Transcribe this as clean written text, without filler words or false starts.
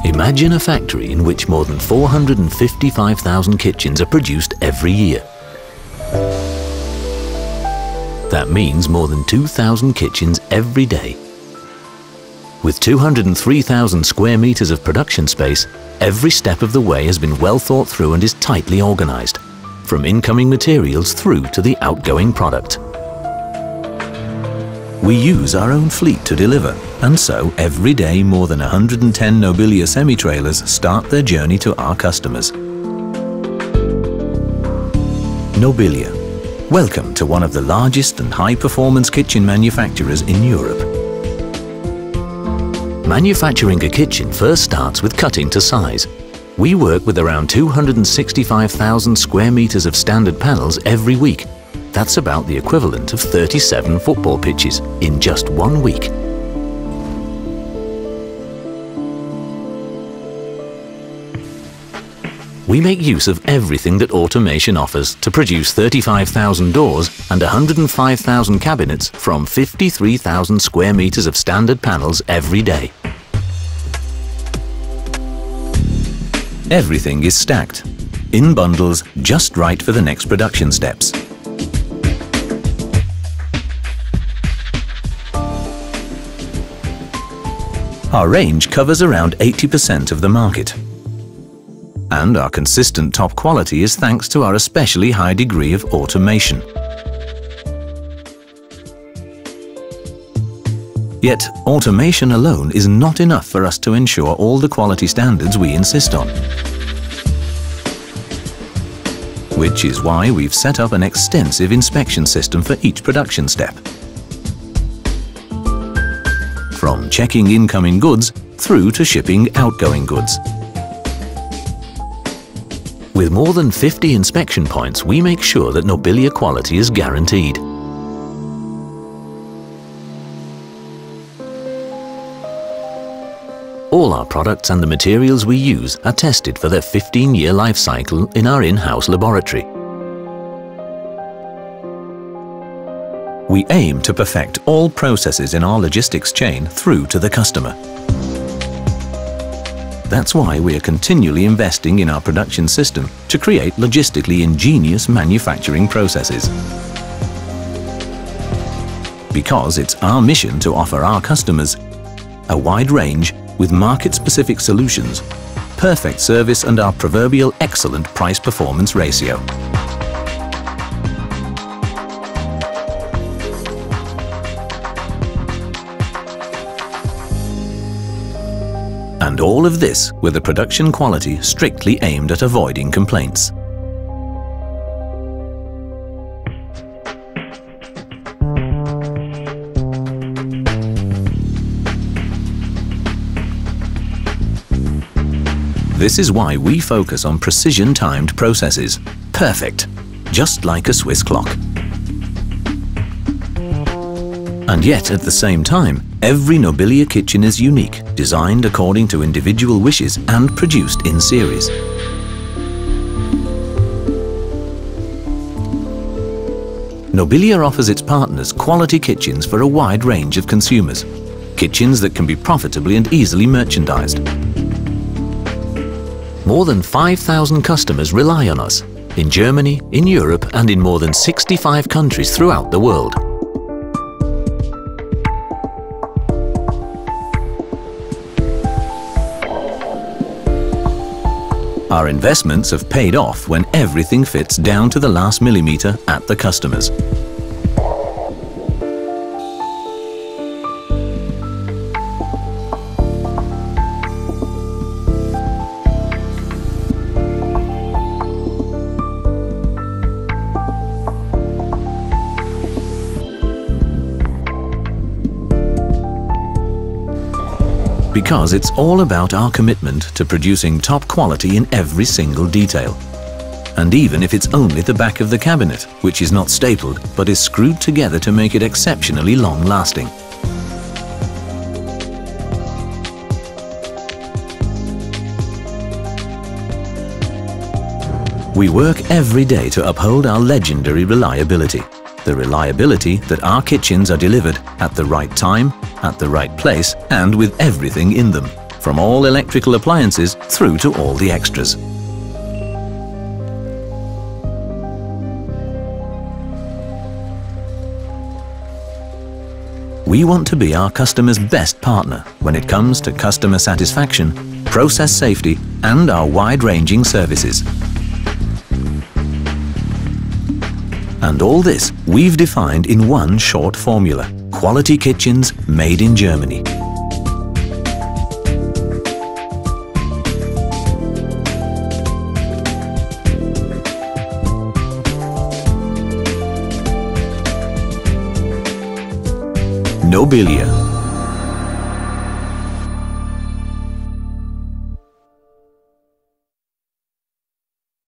Imagine a factory in which more than 455,000 kitchens are produced every year. That means more than 2,000 kitchens every day. With 203,000 square meters of production space, every step of the way has been well thought through and is tightly organized, from incoming materials through to the outgoing product. We use our own fleet to deliver, and so every day more than 110 Nobila semi-trailers start their journey to our customers. Nobila, welcome to one of the largest and high-performance kitchen manufacturers in Europe. Manufacturing a kitchen first starts with cutting to size. We work with around 265,000 square meters of standard panels every week. That's about the equivalent of 37 football pitches in just 1 week. We make use of everything that automation offers to produce 35,000 doors and 105,000 cabinets from 53,000 square meters of standard panels every day. Everything is stacked, in bundles just right for the next production steps. Our range covers around 80% of the market. And our consistent top quality is thanks to our especially high degree of automation. Yet, automation alone is not enough for us to ensure all the quality standards we insist on. Which is why we've set up an extensive inspection system for each production step. From checking incoming goods through to shipping outgoing goods. With more than 50 inspection points, we make sure that Nobila quality is guaranteed. All our products and the materials we use are tested for their 15-year life cycle in our in-house laboratory. We aim to perfect all processes in our logistics chain through to the customer. That's why we are continually investing in our production system to create logistically ingenious manufacturing processes. Because it's our mission to offer our customers a wide range with market-specific solutions, perfect service and our proverbial excellent price-performance ratio. And all of this with a production quality strictly aimed at avoiding complaints. This is why we focus on precision-timed processes. Perfect, just like a Swiss clock. And yet, at the same time, every Nobila kitchen is unique, designed according to individual wishes and produced in series. Nobila offers its partners quality kitchens for a wide range of consumers. Kitchens that can be profitably and easily merchandised. More than 5,000 customers rely on us, in Germany, in Europe and in more than 65 countries throughout the world. Our investments have paid off when everything fits down to the last millimeter at the customers. Because it's all about our commitment to producing top quality in every single detail. And even if it's only the back of the cabinet, which is not stapled but is screwed together to make it exceptionally long-lasting. We work every day to uphold our legendary reliability. The reliability that our kitchens are delivered at the right time, at the right place, and with everything in them, from all electrical appliances through to all the extras. We want to be our customers' best partner when it comes to customer satisfaction, process safety, and our wide-ranging services. And all this we've defined in one short formula: quality kitchens made in Germany. Nobila.